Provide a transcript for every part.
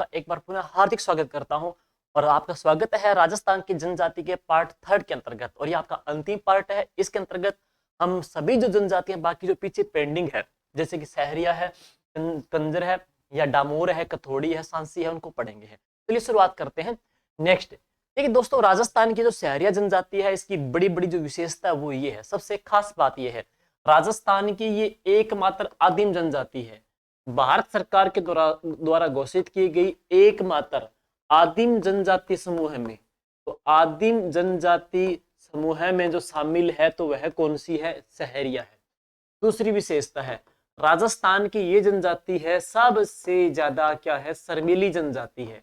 आपका एक बार पुनः हार्दिक स्वागत करता हूं। और आपका स्वागत है राजस्थान की जनजाति के पार्ट 3 के अंतर्गत, और ये आपका अंतिम पार्ट है। इसके अंतर्गत हम सभी जो जनजातियां बाकी जो पीछे पेंडिंग है, जैसे कि सहरिया है, कंजर है, या डामोर है, कथोड़ी है, सांसी है, उनको पढ़ेंगे। चलिए शुरुआत करते हैं। नेक्स्ट देखिए दोस्तों, राजस्थान की जो सहरिया जनजाति है, इसकी बड़ी बड़ी जो विशेषता है वो ये है। सबसे खास बात ये है, राजस्थान की ये एकमात्र आदिम जनजाति है, भारत सरकार के द्वारा घोषित की गई एकमात्र आदिम जनजाति समूह में। तो आदिम जनजाति समूह में जो शामिल है तो वह कौन सी है? सहरिया है। दूसरी विशेषता है, राजस्थान की ये जनजाति है सबसे ज्यादा क्या है? शर्मीली जनजाति है।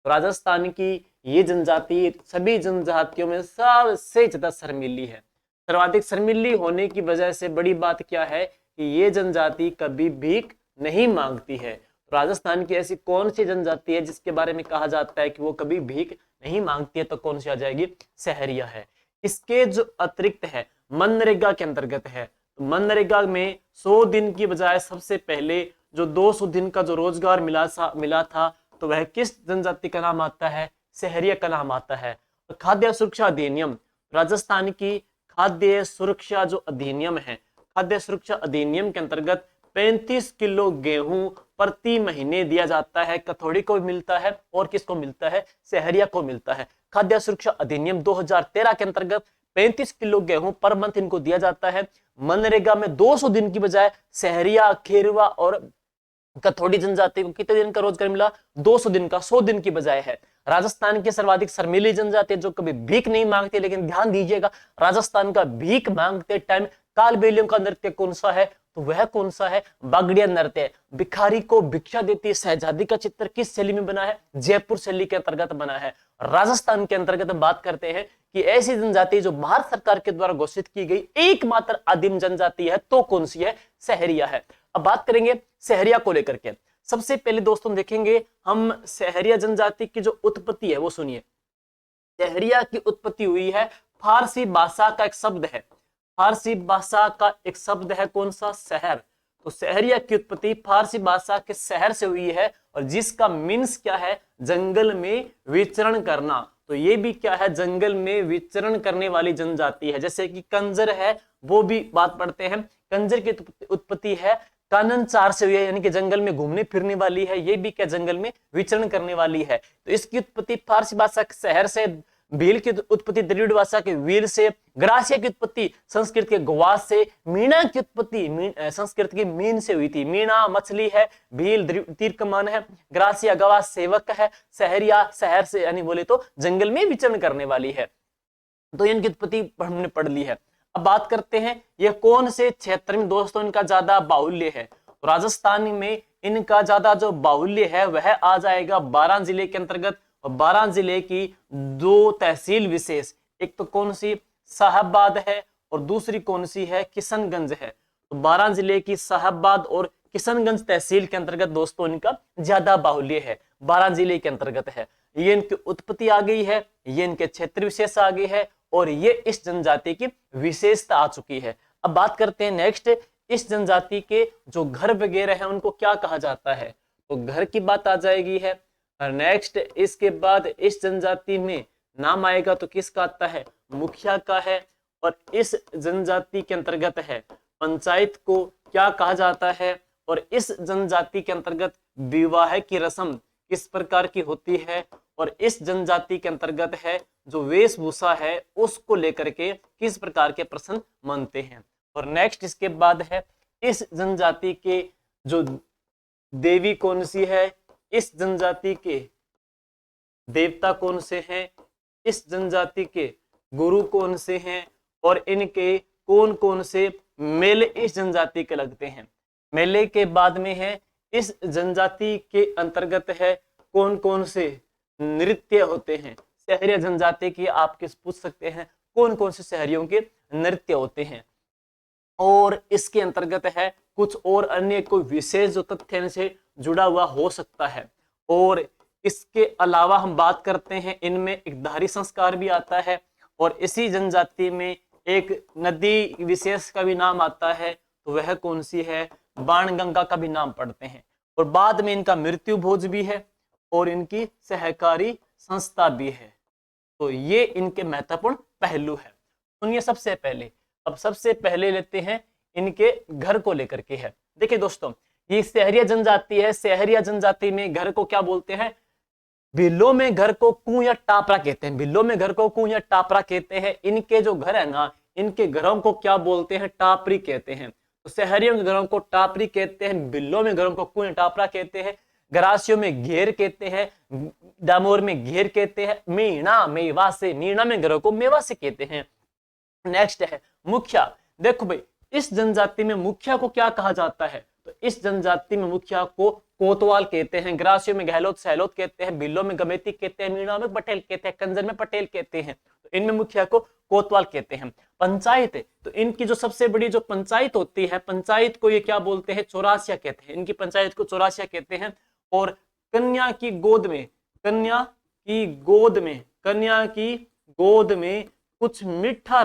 राजस्थान की ये जनजाति सभी जनजातियों में सबसे ज्यादा शर्मीली है। सर्वाधिक शर्मीली होने की वजह से बड़ी बात क्या है कि ये जनजाति कभी भीख नहीं मांगती है। राजस्थान की ऐसी कौन सी जनजाति है जिसके बारे में कहा जाता है कि वो कभी भीख नहीं मांगती है? तो कौन सी आ जाएगी? सहरिया है। इसके जो अतिरिक्त है, मनरेगा के अंतर्गत है। तो मनरेगा में 100 दिन की बजाय सबसे पहले जो 200 दिन का जो रोजगार मिला था, तो वह किस जनजाति का नाम आता है? सहरिया का नाम आता है। खाद्य सुरक्षा अधिनियम, राजस्थान की खाद्य सुरक्षा जो अधिनियम है, खाद्य सुरक्षा अधिनियम के अंतर्गत 35 किलो गेहूं प्रति महीने दिया जाता है। कथोड़ी को मिलता है और किसको मिलता है? सहरिया को मिलता है। खाद्य सुरक्षा अधिनियम 2013 के अंतर्गत 35 किलो गेहूं पर मंथ इनको दिया जाता है। मनरेगा में 200 दिन की बजाय सहरिया, खेरवा और कथोड़ी जनजाति को कितने दिन का रोजगार मिला? 200 दिन का, 100 दिन की बजाय है। राजस्थान की सर्वाधिक शर्मीली जनजाति जो कभी भीख नहीं मांगती, लेकिन ध्यान दीजिएगा, राजस्थान का भीख मांगते टाइम कालबेलियों का नृत्य कौन सा है? तो वह कौन सा है? बागड़िया नृत्य। भिखारी को भिक्षा देती शहजादी का चित्र किस शैली में बना है? जयपुर शैली के अंतर्गत बना है। राजस्थान के अंतर्गत बात करते हैं कि ऐसी जनजाति जो भारत सरकार के द्वारा घोषित की गई एकमात्र आदिम जनजाति है, तो कौन सी है? सहरिया है। अब बात करेंगे सहरिया को लेकर के। सबसे पहले दोस्तों देखेंगे हम सहरिया जनजाति की जो उत्पत्ति है वो सुनिए। सहरिया की उत्पत्ति हुई है फारसी भाषा का एक शब्द है, फारसी भाषा का एक शब्द है कौन सा? शहर। तो सहरिया की उत्पत्ति फारसी भाषा के शहर से हुई है, और जिसका मीन्स क्या है? जंगल में विचरण करना। तो ये भी क्या है? जंगल में विचरण करने वाली जनजाति है। जैसे कि कंजर है, वो भी बात पढ़ते हैं। कंजर की उत्पत्ति है कानन चार से हुई है, यानी कि जंगल में घूमने फिरने वाली है। ये भी क्या? जंगल में विचरण करने वाली है। तो इसकी उत्पत्ति फारसी भाषा के शहर से, भील की उत्पत्ति द्रविड़ भाषा के वीर से, ग्रासिया की उत्पत्ति संस्कृत के ग्वास से, मीणा की उत्पत्ति संस्कृत की मीन से हुई थी। मीणा मछली है, भील तीर कमान है, ग्रासिया गवास सेवक है, सहरिया शहर से यानी बोले तो जंगल में विचरण करने वाली है। तो इनकी उत्पत्ति हमने पढ़ ली है। अब बात करते हैं ये कौन से क्षेत्र में दोस्तों इनका ज्यादा बाहुल्य है। तो राजस्थान में इनका ज्यादा जो बाहुल्य है वह आ जाएगा 12 जिले के अंतर्गत। और 12 जिले की 2 तहसील विशेष, एक तो कौन सी? साहबाद है, और दूसरी कौन सी है? किशनगंज है। तो 12 जिले की साहबाद और किशनगंज तहसील के अंतर्गत दोस्तों इनका ज्यादा बाहुल्य है, 12 जिले के अंतर्गत है। ये इनकी उत्पत्ति आ गई है, ये इनके क्षेत्र विशेष आ गई है, और ये इस जनजाति की विशेषता आ चुकी है। अब बात करते हैं नेक्स्ट, इस जनजाति के जो घर वगैरह है उनको क्या कहा जाता है? तो घर की बात आ जाएगी है। नेक्स्ट इसके बाद इस जनजाति में नाम आएगा तो किसका आता है? मुखिया का है। और इस जनजाति के अंतर्गत है पंचायत को क्या कहा जाता है? और इस जनजाति के अंतर्गत विवाह की रस्म किस प्रकार की होती है? और इस जनजाति के अंतर्गत है जो वेशभूषा है उसको लेकर के किस प्रकार के प्रश्न मानते हैं। और नेक्स्ट इसके बाद है इस जनजाति के जो देवी कौन सी है, इस जनजाति के देवता कौन से हैं, इस जनजाति के गुरु कौन से हैं, और इनके कौन कौन से मेले इस जनजाति के लगते हैं। मेले के बाद में है इस जनजाति के अंतर्गत है कौन कौन से नृत्य होते हैं। सहरिया जनजाति की आप किस पूछ सकते हैं कौन कौन से शहरियों के नृत्य होते हैं। और इसके अंतर्गत है कुछ और अन्य कोई विशेष जो तथ्य से जुड़ा हुआ हो सकता है। और इसके अलावा हम बात करते हैं इनमें एक धारी संस्कार भी आता है, और इसी जनजाति में एक नदी विशेष का भी नाम आता है, तो वह कौन सी है? बाणगंगा का भी नाम पढ़ते हैं। और बाद में इनका मृत्यु भोज भी है, और इनकी सहकारी संस्था भी है। तो ये इनके महत्वपूर्ण पहलू है। सुनिए सबसे पहले लेते हैं इनके घर को लेकर के है। देखिए दोस्तों, ये सहरिया जनजाति है। सहरिया जनजाति में घर को क्या बोलते हैं? बिल्लों में घर को कुं या टापरा कहते हैं। बिल्लों में घर को कुं या टापरा कहते हैं। इनके जो घर है ना, इनके घरों को क्या बोलते हैं? टापरी कहते हैं। तो शहरियों के घरों को टापरी कहते हैं, बिल्लों में घरों को कुं या टापरा कहते हैं, गरासियों में घेर कहते हैं, डामोर में घेर कहते हैं, मीणा में घरों को मेवासे कहते हैं। नेक्स्ट है मुखिया। देखो भाई, इस जनजाति में मुखिया को क्या कहा जाता है? तो इस जनजाति में मुखिया को कोतवाल कहते हैं, ग्रासियों में गहलोत सहलोत कहते हैं, बिल्लों में गमेती कहते हैं, मीणा में पटेल कहते हैं, कंजर में पटेल कहते हैं। तो इनमें मुखिया को कोतवाल कहते हैं। पंचायत है, तो इनकी जो सबसे बड़ी जो पंचायत होती है, पंचायत को ये क्या बोलते हैं? चौरासिया कहते हैं। इनकी पंचायत को चौरासिया कहते हैं। और कन्या की गोद में कुछ मीठा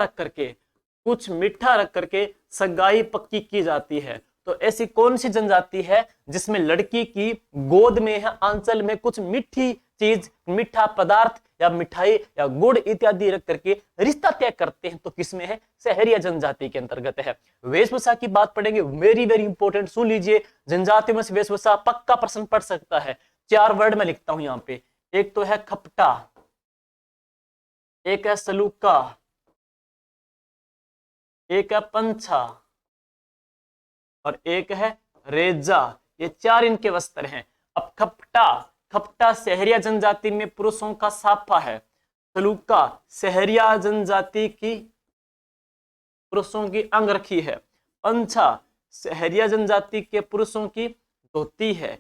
रख करके सगाई पक्की की जाती है। तो ऐसी कौन सी जनजाति है जिसमें लड़की की गोद में है, आंचल में कुछ मीठी चीज, मीठा पदार्थ या मिठाई या गुड़ इत्यादि रख करके रिश्ता तय करते हैं? तो किसमें है? सहरिया जनजाति के अंतर्गत है। वेशभूषा की बात पढ़ेंगे, वेरी वेरी इंपॉर्टेंट, सुन लीजिए। जनजाति में वेशभूषा पक्का प्रश्न पढ़ सकता है। 4 वर्ड में लिखता हूं यहाँ पे। एक तो है खपटा, एक है सलूका, एक है पंछा और एक है रेजा। ये 4 इनके वस्त्र हैं। अब खपटा सहरिया जनजाति में पुरुषों का साफा है। सलूका सहरिया जनजाति की पुरुषों की अंगरखी है। पंछा सहरिया जनजाति के पुरुषों की धोती है।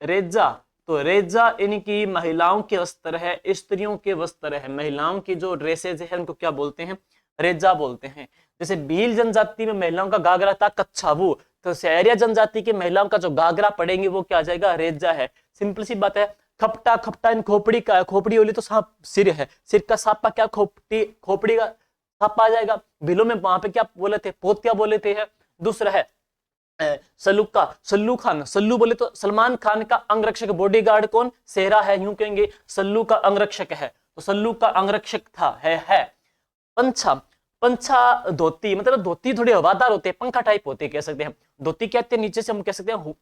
रेजा, तो रेजा इनकी महिलाओं के वस्त्र है, स्त्रियों के वस्त्र है। महिलाओं की जो ड्रेसेज है उनको क्या बोलते हैं? रेजा बोलते हैं। जैसे भील जनजाति में महिलाओं का घाघरा था कच्छावू, तो सहरिया जनजाति की महिलाओं का जो घाघरा पड़ेंगे वो क्या आ जाएगा? रेजा है। सिंपल सी बात है। खपटा इन खोपड़ी का है। खोपड़ी बोली तो सांप सिर है, सिर का सापा क्या? खोपड़ी का सापा आ जाएगा। बिलों में वहां पे क्या बोले थे? पोतिया बोले थे। दूसरा है सल्लू बोले तो सलमान खान का अंगरक्षक, बॉडीगार्ड कौन? सेहरा है, यूं कहेंगे सल्लू का अंगरक्षक है। तो सल्लू का अंगरक्षक था, है। पंछा धोती, मतलब धोती थोड़ी हवादार होते हैं, पंखा टाइप होते हैं, कह सकते हैं। धोती क्या होती है? नीचे से हम कह सकते हैं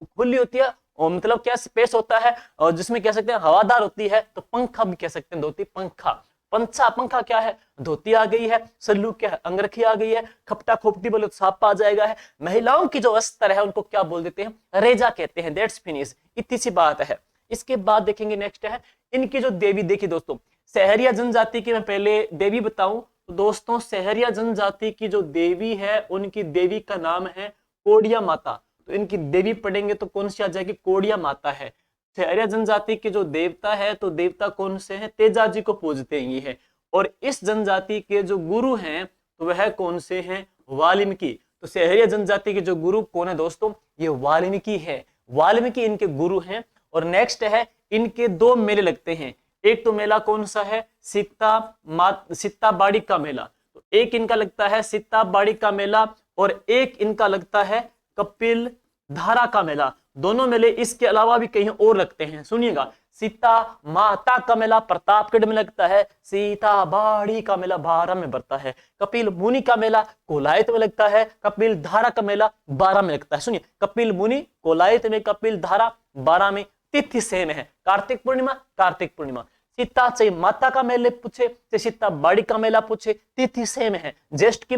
खुली होती है, और मतलब क्या स्पेस होता है, और जिसमें कह सकते हैं हवादार होती है। तो पंखा भी कह सकते हैं, धोती पंखा। पंखा क्या है? धोती आ गई है। सल्लू क्या है? अंगरखी आ गई है। खपटा खोपटी बोले तो सापा आ जाएगा है। महिलाओं की जो वस्त्र है उनको क्या बोल देते हैं? रेजा कहते हैं। दैट्स फिनिश, इतनी सी बात है। इसके बाद देखेंगे नेक्स्ट है इनकी जो देवी। देखिए दोस्तों, सहरिया जनजाति की मैं पहले देवी बताऊं तो दोस्तों, सहरिया जनजाति की जो देवी है उनकी देवी का नाम है कोडिया माता। तो इनकी देवी पढ़ेंगे तो कौन सी आ जाएगी? कोडिया माता है। सहरिया जनजाति के जो देवता है, तो देवता कौन से हैं? तेजा जी को पूजते हैं ये है। और इस जनजाति के जो गुरु हैं तो वह कौन से हैं? वाल्मीकि। तो सहरिया जनजाति के जो गुरु कौन है दोस्तों? ये वाल्मीकि है। वाल्मीकि इनके गुरु हैं। और नेक्स्ट है इनके 2 मेले लगते हैं। एक तो मेला कौन सा है? सित्ताबाड़ी का मेला। तो एक इनका लगता है सित्ताबाड़ी का मेला और एक इनका लगता है कपिल धारा का मेला। दोनों मेले इसके अलावा भी कहीं और लगते हैं, सुनिएगा। सीता माता का मेला प्रतापगढ़ में लगता है। सीताबाड़ी का मेला बारां में बढ़ता है। कपिल मुनि का मेला कोलायत में लगता है। कपिल धारा का मेला बारां में लगता है। सुनिए, कपिल मुनि कोलायत में, कपिल धारा बारां में। तिथि सेम है, कार्तिक पूर्णिमा। सीता से माता का मेले पूछे तो सीता बाड़ी का मेला पूछे, तिथि सेम है। ज्येष्ठ की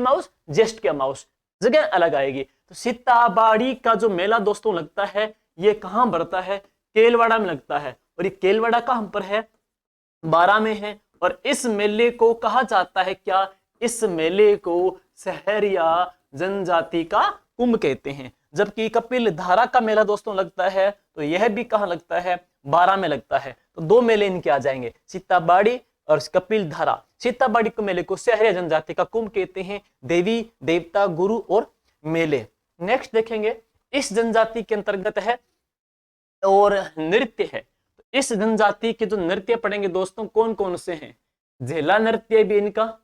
अमावस, जगह अलग आएगी। तो सीताबाड़ी का जो मेला दोस्तों लगता है ये कहां बढ़ता है? केलवाड़ा में लगता है। और ये केलवाड़ा कहां पर है? बारां में है। और इस मेले को कहा जाता है क्या? इस मेले को सहरिया जनजाति का कुंभ कहते हैं। जबकि कपिल धारा का मेला दोस्तों लगता है तो यह भी कहां लगता है? बारां में लगता है। तो 2 मेले इनके आ जाएंगे, सीताबाड़ी और कपिल धारा। सीताबाड़ी के मेले को सहरिया जनजाति का कुंभ कहते हैं। देवी देवता गुरु और मेले। नेक्स्ट देखेंगे इस जनजाति के अंतर्गत है और नृत्य है। तो इस जनजाति के जो नृत्य पढ़ेंगे दोस्तों कौन कौन से हैं? झेला नृत्य भी इनका,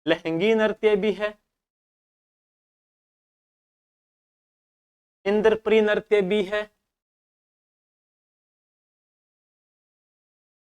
लहंगी नृत्य भी है, इंद्रप्री नृत्य भी है,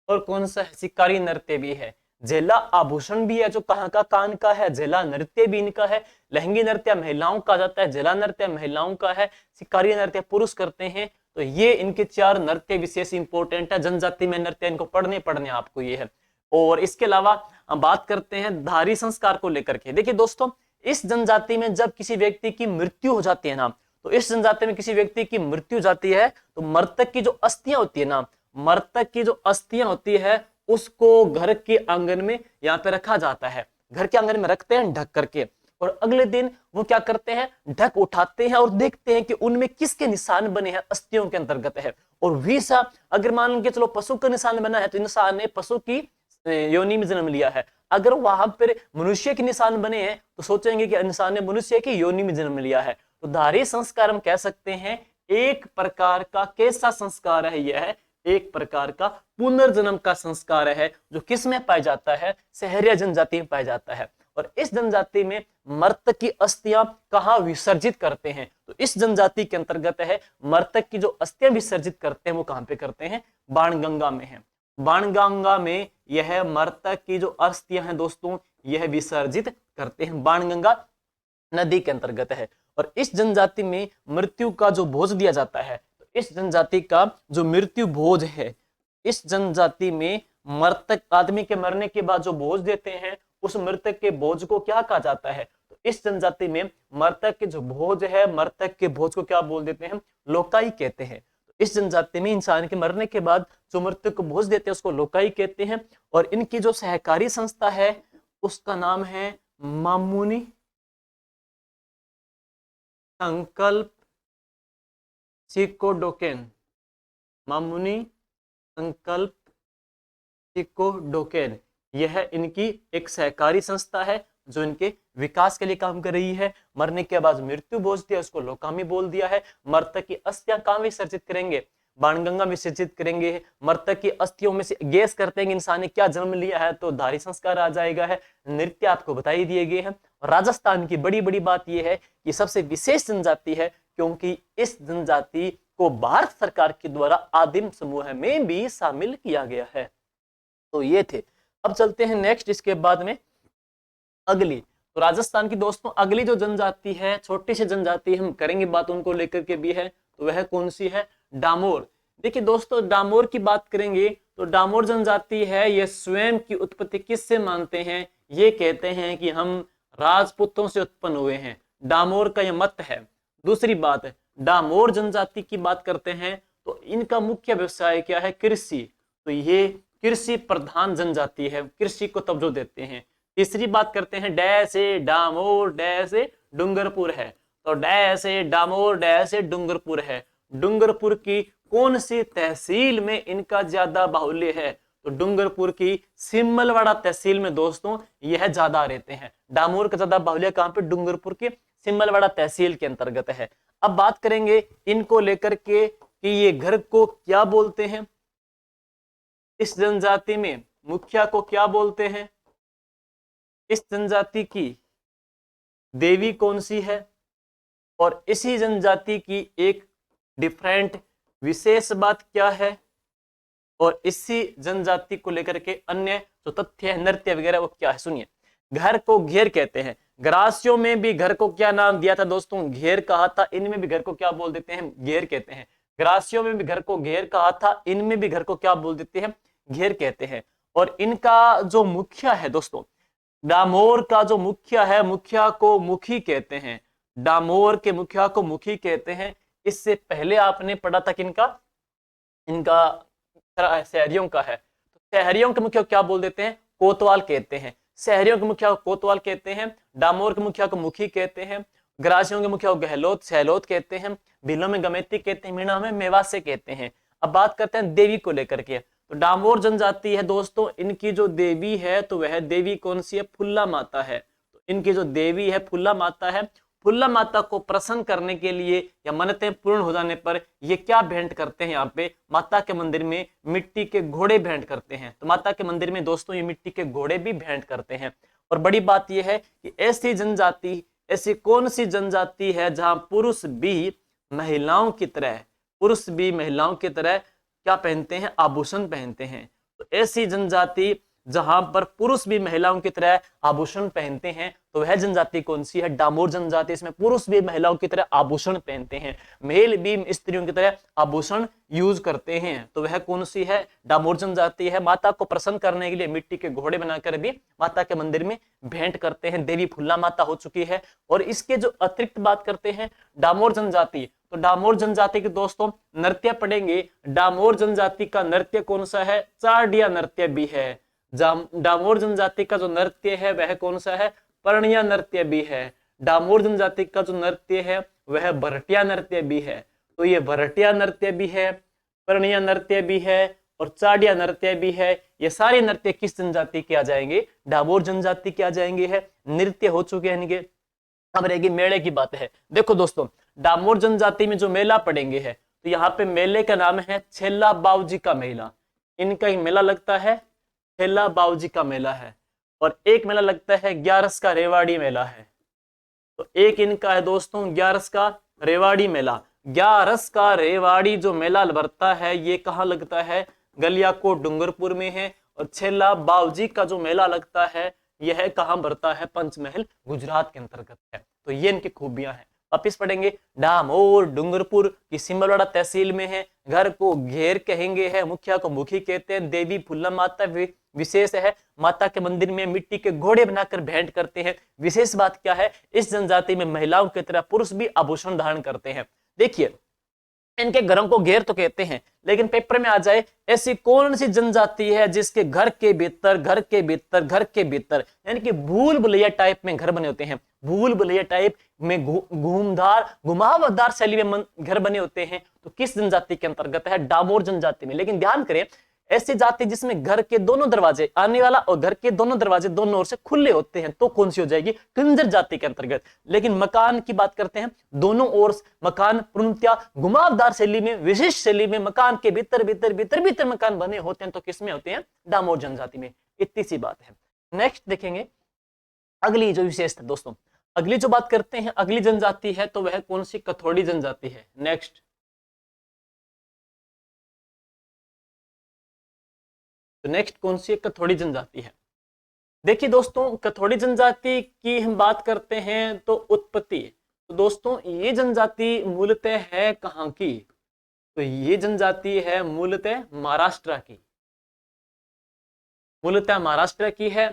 और कौन सा है, शिकारी नृत्य भी है। जेला आभूषण भी है जो कहाँ का, कान का है। जेला नृत्य भी इनका है। लहंगी नृत्य महिलाओं का जाता है, जेला नृत्य महिलाओं का है, शिकारी नृत्य पुरुष करते हैं। तो ये इनके 4 नृत्य विशेष इंपॉर्टेंट है। जनजाति में नृत्य इनको पढ़ने आपको ये है। और इसके अलावा हम बात करते हैं धारी संस्कार को लेकर के। देखिए दोस्तों, इस जनजाति में जब किसी व्यक्ति की मृत्यु हो जाती है ना, तो इस जनजाति में किसी व्यक्ति की मृत्यु हो जाती है तो मृतक की जो अस्थियां होती है ना, मृतक की जो अस्थियां होती है उसको घर के आंगन में यहाँ पे रखा जाता है। घर के आंगन में रखते हैं ढक करके, और अगले दिन वो क्या करते हैं, ढक उठाते हैं और देखते हैं कि उनमें किसके निशान बने हैं, अस्थियों के अंतर्गत है। और वैसा अगर मान के चलो पशु का निशान बना है तो इंसान ने पशु की योनि में जन्म लिया है। अगर वहां पर मनुष्य के निशान बने हैं तो सोचेंगे कि इंसान ने मनुष्य की योनि में जन्म लिया है। तो धारी संस्कार हम कह सकते हैं एक प्रकार का कैसा संस्कार है, यह है एक प्रकार का पुनर्जन्म का संस्कार है, जो किस में पाया जाता है, सहरिया जनजाति में पाया जाता है। और इस जनजाति में मृतक की अस्थियां कहाँ विसर्जित करते हैं, तो इस जनजाति के अंतर्गत है मृतक की जो अस्थियां विसर्जित करते हैं वो कहां पे करते हैं, बाणगंगा में है। बाणगंगा में यह मृतक की जो अस्थियां हैं दोस्तों यह विसर्जित करते हैं, बाणगंगा नदी के अंतर्गत है। और इस जनजाति में मृत्यु का जो भोज दिया जाता है, तो इस जनजाति का जो मृत्यु भोज है, इस जनजाति में मृतक आदमी के मरने के बाद जो भोज देते हैं उस मृतक के भोज को क्या कहा जाता है, तो इस जनजाति में मृतक के जो भोज है, मृतक के भोज को क्या बोल देते हैं, लोकाई कहते हैं। तो इस जनजाति में इंसान के मरने के बाद जो मृतक को भोज देते हैं उसको लोकाई कहते हैं। और इनकी जो सहकारी संस्था है उसका नाम है मामुनी संकल्प चिकोडोकेन, मामुनी संकल्प चिकोडोकेन। यह इनकी एक सहकारी संस्था है जो इनके विकास के लिए काम कर रही है। मरने के बाद मृत्यु भोज दिया उसको लोकामी बोल दिया है। मृतक की अस्थियां कहां विसर्जित करेंगे, बाणगंगा विसर्जित करेंगे। मृतक की अस्थियों में से गैस करते हैं इंसान ने क्या जन्म लिया है तो धारी संस्कार आ जाएगा है। नृत्य आपको बताई दिए गए हैं। और राजस्थान की बड़ी बड़ी बात यह है कि सबसे विशेष जनजाति है क्योंकि इस जनजाति को भारत सरकार के द्वारा आदिम समूह में भी शामिल किया गया है। तो ये थे। अब चलते हैं नेक्स्ट, इसके बाद में अगली। तो राजस्थान की दोस्तों अगली जो जनजाति है, छोटी सी जनजाति हम करेंगे बात उनको लेकर के भी है, तो वह कौन सी है, डामोर। देखिए दोस्तों डामोर की बात करेंगे तो डामोर जनजाति है, ये स्वयं की उत्पत्ति किससे मानते हैं, ये कहते हैं कि हम राजपूतों से उत्पन्न हुए हैं। डामोर का यह मत है। दूसरी बात है, डामोर जनजाति की बात करते हैं तो इनका मुख्य व्यवसाय क्या है, कृषि। तो ये कृषि प्रधान जनजाति है, कृषि को तवज्जो देते हैं। तीसरी बात करते हैं डैश ए डामोर डैश ए डूंगरपुर है। तो डैश ए डामोर डैश ए डूंगरपुर है। डूंगरपुर की कौन सी तहसील में इनका ज्यादा बाहुल्य है, तो डूंगरपुर की सिमलवाड़ा तहसील में दोस्तों यह ज्यादा रहते हैं। डामोर का ज्यादा बाहुल्य कहां पे, डूंगरपुर के सिमलवाड़ा तहसील के अंतर्गत है। अब बात करेंगे इनको लेकर के कि ये घर को क्या बोलते हैं, इस जनजाति में मुखिया को क्या बोलते हैं, इस जनजाति की देवी कौन सी है, और इसी जनजाति की एक डिफरेंट विशेष बात क्या है, और इसी जनजाति को लेकर के अन्य जो तथ्य है, नृत्य वगैरह वो क्या है, सुनिए। घर को घेर कहते हैं। ग्रासियों में भी घर को क्या नाम दिया था दोस्तों, घेर कहा था। इनमें भी घर को क्या बोल देते हैं, घेर कहते हैं। ग्रासियों में भी घर को घेर कहा था, इनमें भी घर को क्या बोल देते हैं, घेर कहते हैं। और इनका जो मुखिया है दोस्तों, डामोर का जो मुखिया है, मुखिया को मुखी कहते हैं। डामोर के मुखिया को मुखी कहते हैं। इससे पहले आपने पढ़ा था कि इनका शहरियों का है, तो शहरियों के मुखिया क्या बोल देते हैं, कोतवाल कहते हैं। शहरियों के मुखिया को कोतवाल कहते हैं। डामोर के मुखिया को मुखी कहते हैं। ग्रासियों के मुखिया को गहलोत सहलोत कहते हैं। भीलों में गमेती कहते हैं। मीणा में मेवासे कहते हैं। अब बात करते हैं देवी को लेकर के। तो डामोर जनजाति है दोस्तों, इनकी जो देवी है तो वह देवी कौन सी है, फुल्ला माता है। तो इनकी जो देवी है फुल्ला माता है। फुल्ला माता को प्रसन्न करने के लिए या मन्नतें पूर्ण हो जाने पर ये क्या भेंट करते हैं, यहाँ पे माता के मंदिर में मिट्टी के घोड़े भेंट करते हैं। तो माता के मंदिर में दोस्तों ये मिट्टी के घोड़े भी भेंट करते हैं। और बड़ी बात यह है कि ऐसी जनजाति, ऐसी कौन सी जनजाति है जहां पुरुष भी महिलाओं की तरह क्या पहनते हैं, आभूषण पहनते हैं। तो ऐसी जनजाति जहां पर पुरुष भी महिलाओं की तरह आभूषण पहनते हैं, तो वह जनजाति कौन सी है? डामोर जनजाति। इसमें पुरुष भी महिलाओं की तरह आभूषण पहनते हैं, मेल भी स्त्रियों की तरह आभूषण यूज करते हैं, तो वह कौन सी है? डामोर जनजाति है। माता को प्रसन्न करने के लिए मिट्टी के घोड़े बनाकर भी माता के मंदिर में भेंट करते हैं। देवी फुल्ला माता हो चुकी है। और इसके जो अतिरिक्त बात करते हैं डामोर जनजाति, तो डामोर जनजाति के दोस्तों नृत्य पढ़ेंगे। डामोर जनजाति का नृत्य कौन सा है? चाड़िया नृत्य भी है। डामोर जनजाति का जो नृत्य है वह कौन सा है? पर्णिया नृत्य भी है। डामोर जनजाति का जो नृत्य है वह भरटिया नृत्य भी है। तो ये भरटिया नृत्य भी है, पर्णिया नृत्य भी है और चाड़िया नृत्य भी है। ये सारे नृत्य किस जनजाति के आ जाएंगे? डामोर जनजाति के आ जाएंगे। है नृत्य हो चुके हैं इनके। अब रहेगी मेले की बात है। देखो दोस्तों, डामोर जनजाति में जो मेला पड़ेंगे है, तो यहाँ पे मेले का नाम है छेला बाऊजी का मेला। इनका एक मेला लगता है छेला बाऊजी का मेला है। और एक मेला लगता है ग्यारस का रेवाड़ी मेला है। तो एक इनका है दोस्तों ग्यारस का रेवाड़ी मेला। ग्यारस का रेवाड़ी जो मेला भरता है ये कहाँ लगता है? गलियाकोट डूंगरपुर में है। और छेला बाऊजी का जो मेला लगता है यह कहाँ भरता है? पंचमहल गुजरात के अंतर्गत है। तो ये इनकी खूबियां हैं। वापिस पढ़ेंगे। डामोर डूंगरपुर की सिमलवाड़ा तहसील में है। घर को घेर कहेंगे है, मुखिया को मुखी कहते हैं। देवी फुल्ला माता विशेष है। माता के मंदिर में मिट्टी के घोड़े बनाकर भेंट करते हैं। विशेष बात क्या है? इस जनजाति में महिलाओं की तरह पुरुष भी आभूषण धारण करते हैं। देखिए इनके घरों को घेर तो कहते हैं, लेकिन पेपर में आ जाए ऐसी कौन सी जनजाति है जिसके घर के भीतर घर के भीतर घर के भीतर यानी कि भूल भुलैया टाइप में घर बने होते हैं। भूल भुलैया टाइप में घुमावदार शैली में घर बने होते हैं। तो किस जनजाति के अंतर्गत है? डामोर जनजाति में। लेकिन ध्यान करें ऐसी जाति जिसमें घर के दोनों दरवाजे आने वाला और घर के दोनों दरवाजे दोनों ओर से खुले होते हैं, तो कौन सी हो जाएगी? कंजर जाति के अंतर्गत। लेकिन मकान की बात करते हैं, दोनों ओर मकान पूर्णतया घुमावदार शैली में, विशिष्ट शैली में मकान के भीतर भीतर भीतर भीतर मकान बने होते हैं, तो किसमें होते हैं? डामोर जनजाति में। इतनी सी बात है। नेक्स्ट देखेंगे अगली जो विशेषता दोस्तों, अगली जो बात करते हैं अगली जनजाति है, तो वह कौन सी? कथोड़ी जनजाति है। नेक्स्ट तो नेक्स्ट कौन सी? कथोड़ी जनजाति है। देखिए दोस्तों कथोड़ी जनजाति की हम बात करते हैं तो उत्पत्ति, तो दोस्तों ये जनजाति मूलतः है कहाँ की? तो ये जनजाति है मूलतः महाराष्ट्र की, मूलतः महाराष्ट्र की है।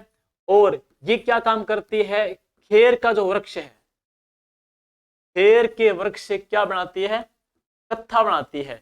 और ये क्या काम करती है? खेर का जो वृक्ष है, खेर के वृक्ष से क्या बनाती है? कत्था बनाती है।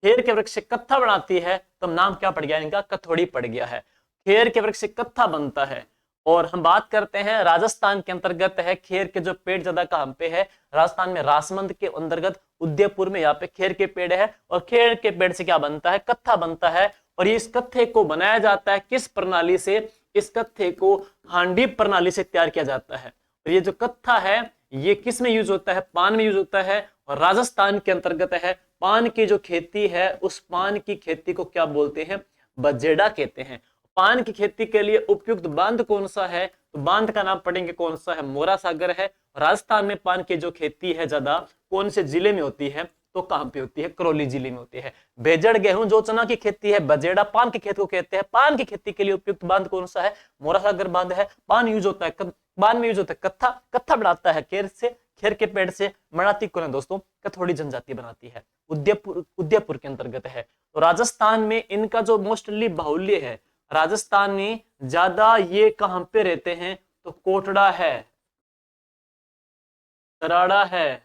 खेर के वृक्ष से कत्था बनाती है, तो नाम क्या पड़ गया इनका? कथोड़ी पड़ गया है। खेर के वृक्ष से कत्था बनता है। और हम बात करते हैं राजस्थान के अंतर्गत है, खेर के जो पेड़ ज्यादा कहां पे है? राजस्थान में राजमंद के अंतर्गत उदयपुर में यहाँ पे खेर के पेड़ है। और खेर के पेड़ से क्या बनता है? कत्था बनता है। और इस कत्थे को बनाया जाता है किस प्रणाली से? इस कत्थे को हांडी प्रणाली से तैयार किया जाता है। और ये जो कत्था है ये किस में यूज होता है? पान में यूज होता है। और राजस्थान के अंतर्गत है। पान की जो खेती है उस पान की खेती को क्या बोलते हैं? बजेड़ा कहते हैं। पान की खेती के लिए उपयुक्त बांध कौन सा है? तो बांध का नाम पढ़ेंगे कौन सा है? मोरा सागर है। राजस्थान में पान की जो खेती है ज्यादा कौन से जिले में होती है? तो कहां पे होती है? करौली जिले में होती है। बेजड़ गेहूं जो चना की खेती है, बजेड़ा पान की खेती को कहते हैं। पान की खेती के लिए उपयुक्त बांध कौन सा है? मोरा सागर बांध है। पान यूज होता है, पान में यूज होता है कत्था। कत्था बनाता है खेर से, खेर के पेड़ से। बनाती कौन है दोस्तों? कथोड़ी जनजाति बनाती है। उदयपुर के अंतर्गत है। तो राजस्थान में इनका जो मोस्टली बाहुल्य है, राजस्थान में ज्यादा ये कहां पे रहते हैं? तो कोटड़ा है, तराड़ा है,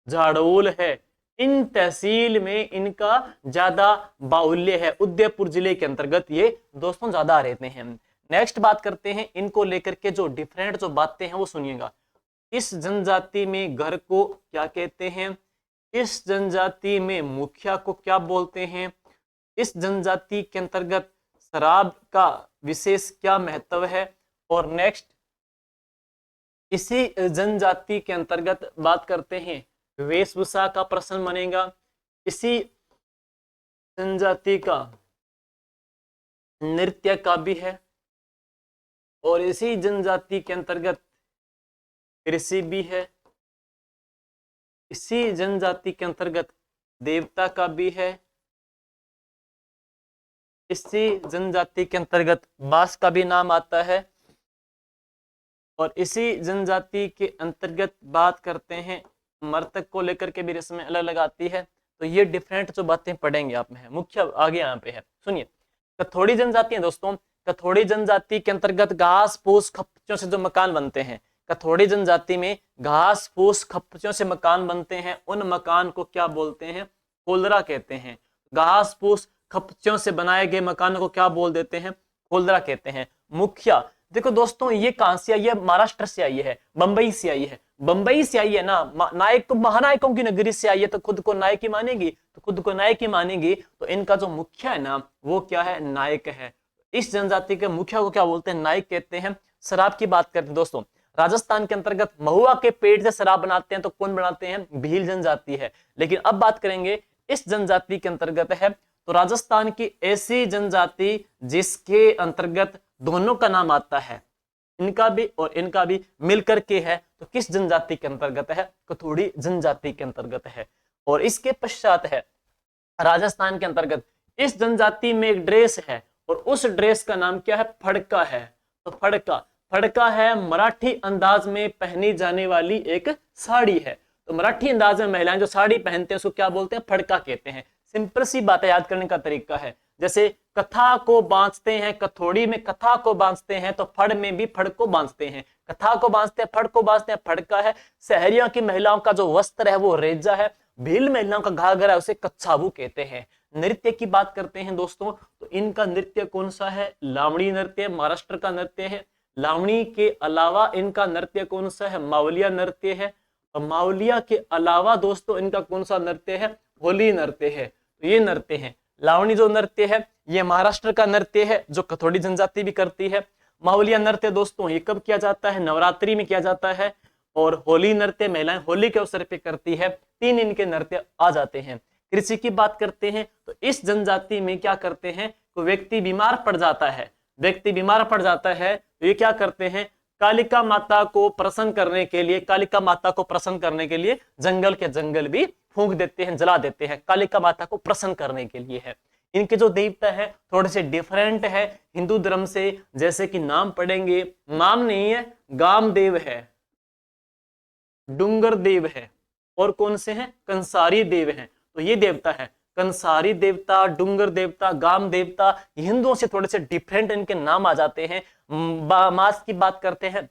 झाड़ोल है। इन तहसील में इनका ज्यादा बाहुल्य है। उदयपुर जिले के अंतर्गत ये दोस्तों ज्यादा रहते हैं। नेक्स्ट बात करते हैं इनको लेकर के जो डिफरेंट जो बातें हैं वो सुनिएगा। इस जनजाति में घर को क्या कहते हैं? इस जनजाति में मुखिया को क्या बोलते हैं? इस जनजाति के अंतर्गत शराब का विशेष क्या महत्व है? और नेक्स्ट इसी जनजाति के अंतर्गत बात करते हैं वेशभूषा का प्रश्न बनेगा। इसी जनजाति का नृत्य का भी है। और इसी जनजाति के अंतर्गत कृषि भी है। इसी जनजाति के अंतर्गत देवता का भी है। इसी जनजाति के अंतर्गत बांस का भी नाम आता है। और इसी जनजाति के अंतर्गत बात करते हैं मृतक को लेकर के भी रस्में अलग अलग आती है। तो ये डिफरेंट जो बातें पढ़ेंगे आप में है, मुख्य आगे यहाँ पे है। सुनिए, कथोड़ी जनजाति है दोस्तों, कथोड़ी जनजाति के अंतर्गत घास फूस खपच्यों से जो मकान बनते हैं, कथोड़ी जनजाति में घास फूस खपच्यों से मकान बनते हैं, उन मकान को क्या बोलते हैं? कोलरा कहते हैं। घास फूस खपच्यों से बनाए गए मकानों को क्या बोल देते हैं? कोलरा कहते हैं। मुखिया, देखो दोस्तों ये कहां से आई है? महाराष्ट्र से आई है, बंबई से आई है। बंबई से आई है ना, नायक महानायकों की नगरी से आई है, तो खुद को नायक ही मानेगी, तो खुद को नायक ही मानेगी। तो इनका जो मुखिया है ना वो क्या है? नायक है। इस जनजाति के मुखिया को क्या बोलते हैं? नायक कहते हैं। शराब की बात करते हैं दोस्तों, राजस्थान के अंतर्गत महुआ के पेड़ से शराब बनाते हैं, तो कौन बनाते हैं? भील जनजाति है। लेकिन अब बात करेंगे इस जनजाति के अंतर्गत है, तो राजस्थान की ऐसी जनजाति जिसके अंतर्गत दोनों का नाम आता है, इनका भी और इनका भी मिलकर के है, तो किस जनजाति के अंतर्गत है? कथोड़ी जनजाति के अंतर्गत है। और इसके पश्चात है राजस्थान के अंतर्गत इस जनजाति में एक ड्रेस है, और उस ड्रेस का नाम क्या है? फड़का है। तो फड़का है मराठी अंदाज में पहनी जाने वाली एक साड़ी है। तो मराठी अंदाज में महिलाएं जो साड़ी पहनते हैं उसको क्या बोलते हैं? फड़का कहते हैं। सिंपल सी बातें याद करने का तरीका है, जैसे कथा को बांधते हैं, कथोड़ी में कथा को बांधते हैं, तो फड़ में भी फड़ को बांधते हैं। कथा को बांधते हैं, फड़ को बांधते हैं, फड़का है। शहरियों की महिलाओं का जो वस्त्र है वो रेजा है। भील महिलाओं का घाघरा है, उसे कच्छावू कहते हैं। नृत्य की बात करते हैं दोस्तों, तो इनका नृत्य कौन सा है? लावणी नृत्य, महाराष्ट्र का नृत्य है। लावणी के अलावा इनका नृत्य कौन सा है? मावलिया नृत्य है। और मावलिया के अलावा दोस्तों इनका कौन सा नृत्य है? होली नृत्य है। तो ये नृत्य है। लावणी जो नृत्य है ये महाराष्ट्र का नृत्य है, जो कथोड़ी जनजाति भी करती है। मावलिया नृत्य दोस्तों ये कब किया जाता है? नवरात्रि में किया जाता है। और होली नृत्य महिलाएं होली के अवसर पे करती है। 3 इनके नृत्य आ जाते हैं। कृषि की बात करते हैं, तो इस जनजाति में क्या करते हैं? कोई व्यक्ति बीमार पड़ जाता है, व्यक्ति बीमार पड़ जाता है, तो ये क्या करते हैं? कालिका माता को प्रसन्न करने के लिए, कालिका माता को प्रसन्न करने के लिए जंगल के जंगल भी फूंक देते हैं, जला देते हैं, कालिका माता को प्रसन्न करने के लिए है। इनके जो देवता है थोड़े से डिफरेंट है हिंदू धर्म से, जैसे कि नाम पढ़ेंगे, नाम नहीं है, गामदेव है, डूंगर देव है, और कौन से हैं? कंसारी देव हैं। तो ये देवता है कंसारी देवता, डूंगर देवता, गाम देवता। हिंदुओं से थोड़े से डिफरेंट इनके नाम आ जाते हैं। मास की बात करते हैं,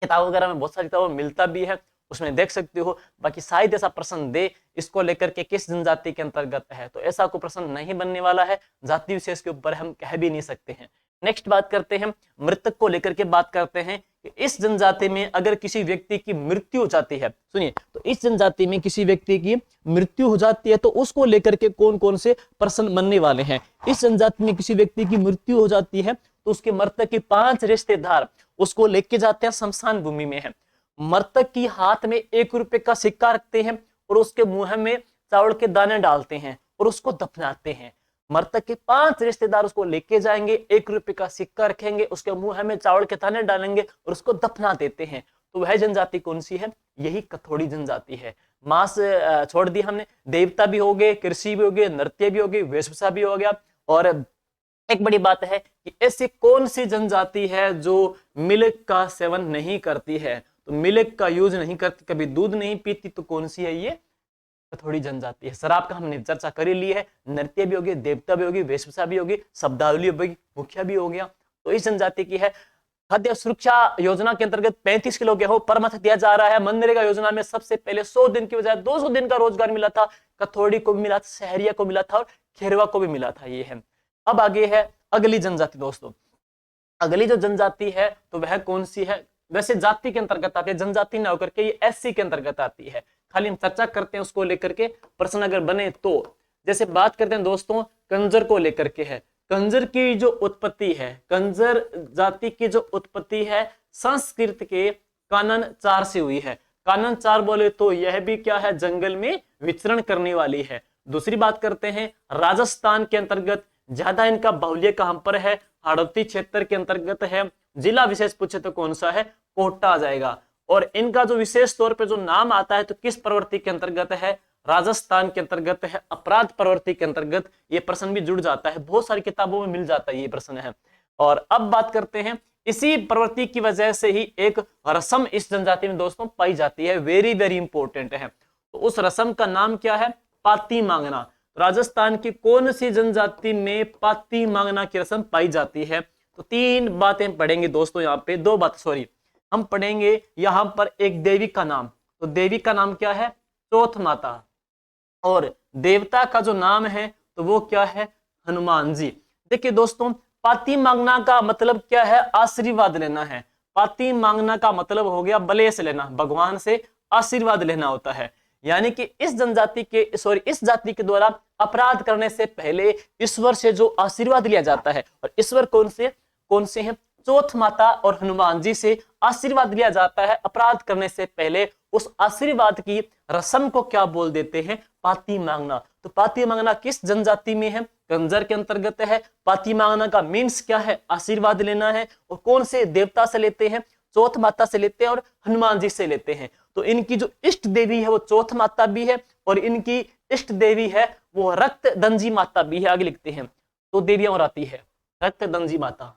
किताब वगैरह में बहुत सारी किताबों में मिलता भी है, उसमें देख सकते हो। बाकी शायद ऐसा प्रश्न दे इसको लेकर के किस जनजाति के अंतर्गत है, तो ऐसा कोई प्रश्न नहीं बनने वाला है। जाति विशेष के ऊपर हम कह भी नहीं सकते हैं। नेक्स्ट बात करते हैं मृतक को लेकर के बात करते हैं कि इस जनजाति में अगर किसी व्यक्ति की मृत्यु हो जाती है, सुनिए, तो इस जनजाति में किसी व्यक्ति की मृत्यु हो जाती है तो उसको लेकर के कौन कौन से प्रश्न बनने वाले हैं। इस जनजाति में किसी व्यक्ति की मृत्यु हो जाती है तो उसके मृतक के 5 रिश्तेदार उसको लेके जाते हैं, शमशान भूमि में है। मृतक की हाथ में 1 रुपए का सिक्का रखते हैं और उसके मुंह में चावल के दाने डालते हैं और उसको दफनाते हैं। मृतक के 5 रिश्तेदार उसको लेके जाएंगे, 1 रुपए का सिक्का रखेंगे, उसके मुंह में चावल के दाने डालेंगे और उसको दफना देते हैं। तो वह जनजाति कौन सी है? यही कथोड़ी जनजाति है। मांस छोड़ दी हमने, देवता भी हो गए, कृषि भी हो गए, नृत्य भी हो गई, वेशभूषा भी हो गया। और एक बड़ी बात है कि ऐसी कौन सी जनजाति है जो मिल्क का सेवन नहीं करती है? तो मिल्क का यूज नहीं करती, कभी दूध नहीं पीती, तो कौन सी है? ये कथोड़ी जनजाति है। शराब का हमने चर्चा कर ही ली है, नृत्य भी होगी, देवता भी होगी, वेशभूषा भी होगी, शब्दावली होगी, मुखिया भी हो गया। तो इस जनजाति की है। खाद्य सुरक्षा योजना के अंतर्गत 35 किलो गेहूं पर मंथ दिया जा रहा है। मनरेगा योजना में सबसे पहले 100 दिन की बजाय 200 दिन का रोजगार मिला था। कथोड़ी को भी मिला था, सहरिया को मिला था और खेरवा को भी मिला था। ये है। अब आगे है अगली जनजाति दोस्तों। अगली जो जनजाति है तो वह कौन सी है? वैसे जाति के अंतर्गत आती है, जनजाति ना होकर के ये एससी के अंतर्गत आती है। खाली हम चर्चा करते हैं उसको लेकर के, प्रश्न अगर बने तो। जैसे बात करते हैं दोस्तों कंजर को लेकर के है। कंजर की जो उत्पत्ति है, कंजर जाति की जो उत्पत्ति है संस्कृत के कानन 4 से हुई है। कानन 4 बोले तो यह भी क्या है? जंगल में विचरण करने वाली है। दूसरी बात करते हैं राजस्थान के अंतर्गत ज्यादा इनका बाहुल्य कहां पर है? हाड़ौती क्षेत्र के अंतर्गत है। जिला विशेष पूछे तो कौन सा है? कोटा आ जाएगा। और इनका जो विशेष तौर पे जो नाम आता है तो किस प्रवृत्ति के अंतर्गत है? राजस्थान के अंतर्गत है, अपराध प्रवृत्ति के अंतर्गत ये प्रश्न भी जुड़ जाता है, बहुत सारी किताबों में मिल जाता है ये प्रश्न है। और अब बात करते हैं, इसी प्रवृत्ति की वजह से ही एक रस्म इस जनजाति में दोस्तों पाई जाती है, वेरी वेरी इंपॉर्टेंट है। तो उस रस्म का नाम क्या है? पाती मांगना। राजस्थान की कौन सी जनजाति में पाती मांगना की रस्म पाई जाती है? तो तीन बातें पढ़ेंगे दोस्तों, यहाँ पे दो बात सॉरी हम पढ़ेंगे यहाँ पर एक देवी का नाम, तो देवी का नाम क्या है? चौथ माता। और देवता का जो नाम है तो वो क्या है? हनुमान जी। देखिए दोस्तों, पाती मांगना का मतलब क्या है? आशीर्वाद लेना है। पाती मांगना का मतलब हो गया बलेस लेना, भगवान से आशीर्वाद लेना होता है। यानी कि इस जनजाति के इस जाति के द्वारा अपराध करने से पहले ईश्वर से जो आशीर्वाद लिया जाता है, और ईश्वर कौन से हैं? चौथ माता और हनुमान जी से आशीर्वाद लिया जाता है अपराध करने से पहले। उस आशीर्वाद की रस्म को क्या बोल देते हैं? पाती मांगना। तो पाती मांगना किस जनजाति में है? कंजर के अंतर्गत है। पाती मांगना का मीन्स क्या है? आशीर्वाद लेना है। और कौन से देवता से लेते हैं? चौथ माता से लेते हैं और हनुमान जी से लेते हैं। तो इनकी जो इष्ट देवी है वो चौथ माता भी है, और इनकी इष्ट देवी है वो रक्त दंजी माता भी है। आगे लिखते हैं, तो देवियां और आती है रक्त दंजी माता,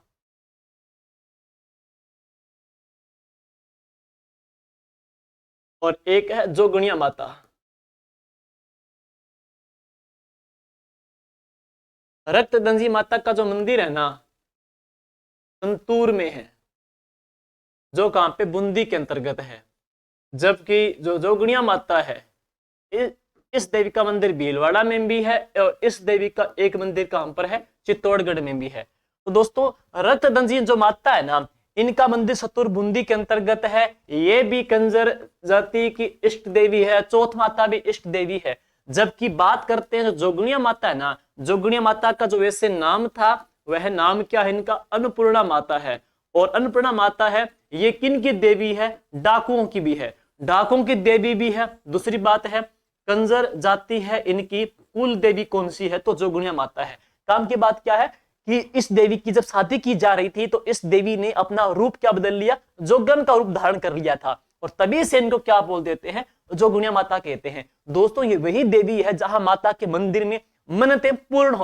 और एक है जोगणिया माता। रक्त दंजी माता का जो मंदिर है ना, संतूर में है, जो कहां पे? बूंदी के अंतर्गत है। जबकि जो जोगणिया माता है, इस देवी का मंदिर भीलवाड़ा में भी है, और इस देवी का एक मंदिर कहां पर है? चित्तौड़गढ़ में भी है। तो दोस्तों, रक्त दंजी जो माता है ना, इनका मंदिर सतुर बूंदी के अंतर्गत है। ये भी कंजर जाति की इष्ट देवी है, चौथ माता भी इष्ट देवी है। जबकि बात करते हैं जो जोगणिया माता है ना, जोगणिया माता का जो वैसे नाम था वह नाम क्या है इनका? अन्नपूर्णा माता है। और अन्नपूर्णा माता है, ये किन की देवी है? डाकुओं की भी है, डाकुओं की देवी भी है। दूसरी बात है, कंजर जाति है, इनकी कुल देवी कौन सी है? तो जोगणिया माता है। काम की बात क्या है कि इस देवी की जब शादी की जा रही थी तो इस देवी ने अपना रूप क्या बदल लिया? जोगन का रूप धारण कर लिया था, और तभी से इनको क्या बोल देते हैं? जोगणिया माता कहते हैं। दोस्तों, ये वही देवी है जहां माता के मंदिर में मन्नतें पूर्ण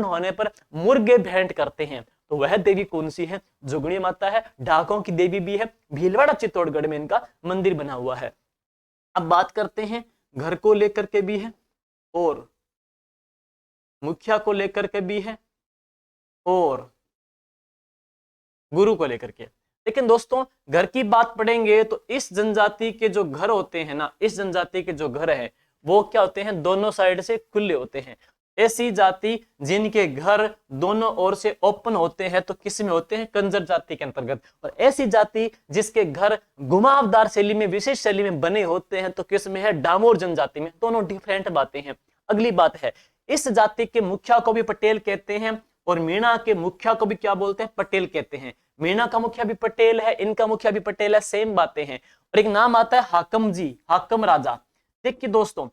होने पर मुर्गे भेंट करते हैं। तो वह देवी कौन सी है? जोगणिया माता है। डाकों की देवी भी है, भीलवाड़ा चित्तौड़गढ़ में इनका मंदिर बना हुआ है। अब बात करते हैं, घर को लेकर के भी है, और मुखिया को लेकर के भी है, और गुरु को लेकर के। लेकिन दोस्तों, घर की बात पढ़ेंगे तो इस जनजाति के जो घर होते हैं ना, इस जनजाति के जो घर है वो क्या होते हैं? दोनों साइड से खुले होते हैं। ऐसी जाति जिनके घर दोनों ओर से ओपन होते हैं तो किस में होते हैं? कंजर जाति के अंतर्गत। और ऐसी जाति जिसके घर घुमावदार शैली में, विशेष शैली में बने होते हैं तो किस में है? डामोर जनजाति में। दोनों डिफरेंट बातें हैं। अगली बात है, इस जाति के मुखिया को भी पटेल कहते हैं, और मीणा के मुखिया को भी क्या बोलते हैं? पटेल कहते हैं। मीणा का मुखिया भी पटेल है, इनका मुखिया भी पटेल है, सेम बातें हैं। और एक नाम आता है हाकम जी, हाकम राजा। देखिए दोस्तों,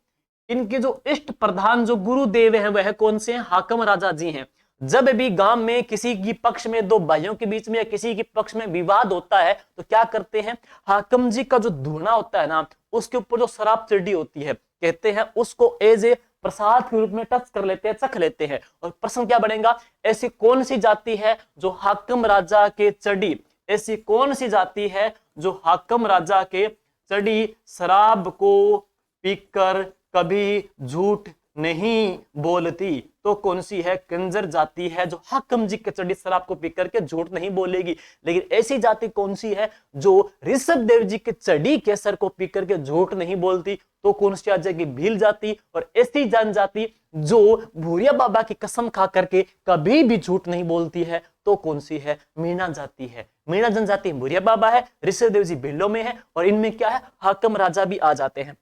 इनके जो इष्ट प्रधान जो गुरुदेव हैं वह कौन से हैं? हाकम राजा जी हैं। जब भी गांव में किसी की पक्ष में, दो भाइयों के बीच में या किसी के पक्ष में विवाद होता है तो क्या करते हैं? हाकम जी का जो धूना होता है ना, उसके ऊपर जो शराब चिड़ी होती है, कहते हैं उसको एज ए प्रसाद के रूप में टच कर लेते हैं, चख लेते हैं। और प्रश्न क्या बनेगा? ऐसी कौन सी जाति है जो हाकम राजा के चढ़ी, ऐसी कौन सी जाति है जो हाकम राजा के चढ़ी शराब को पीकर कभी झूठ नहीं बोलती? तो कौन सी है? कंजर जाति है जो हाकम जी के चढ़ी शराब को पीकर के झूठ नहीं बोलेगी। लेकिन ऐसी जाति कौन सी है जो ऋषभ देव जी के चढ़ी केसर को पीकर के झूठ नहीं बोलती? तो कौन सी आ जाएगी? भील जाति। और ऐसी जनजाति जो भूरिया बाबा की कसम खा करके कभी भी झूठ नहीं बोलती है तो कौन सी है? मीणा जाति है। मीणा जनजाति भूरिया बाबा है, ऋषभ देव जी भीलों में है, और इनमें क्या है? हाकम राजा भी आ जाते हैं।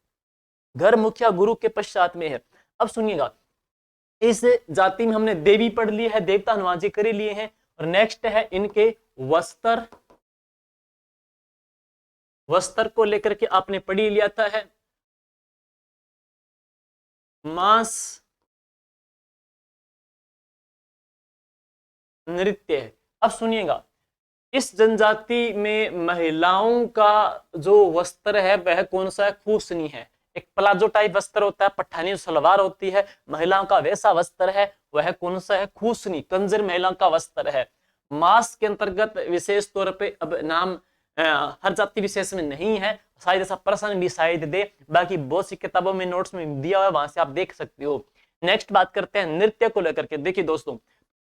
घर मुखिया गुरु के पश्चात में है। अब सुनिएगा, इस जाति में हमने देवी पढ़ ली है, देवता हनुमान जी कर लिए हैं, और नेक्स्ट है इनके वस्त्र। वस्त्र को लेकर के आपने पढ़ी लिया था है मांस, नृत्य है। अब सुनिएगा, इस जनजाति में महिलाओं का जो वस्त्र है वह कौन सा है? खूसनी है। एक प्लाजो टाइप वस्त्र होता है, पठानी जो सलवार होती है, महिलाओं का वैसा वस्त्र है, वह कौन सा है? खूसनी, कंजर महिलाओं का वस्त्र है। मास के अंतर्गत विशेष तौर पे अब नाम हर जाति विशेष में नहीं है, शायद ऐसा प्रश्न भी शायद दे, बाकी बहुत सी किताबों में नोट्स में दिया हुआ है, वहां से आप देख सकते हो। नेक्स्ट बात करते हैं नृत्य को लेकर के। देखिए दोस्तों,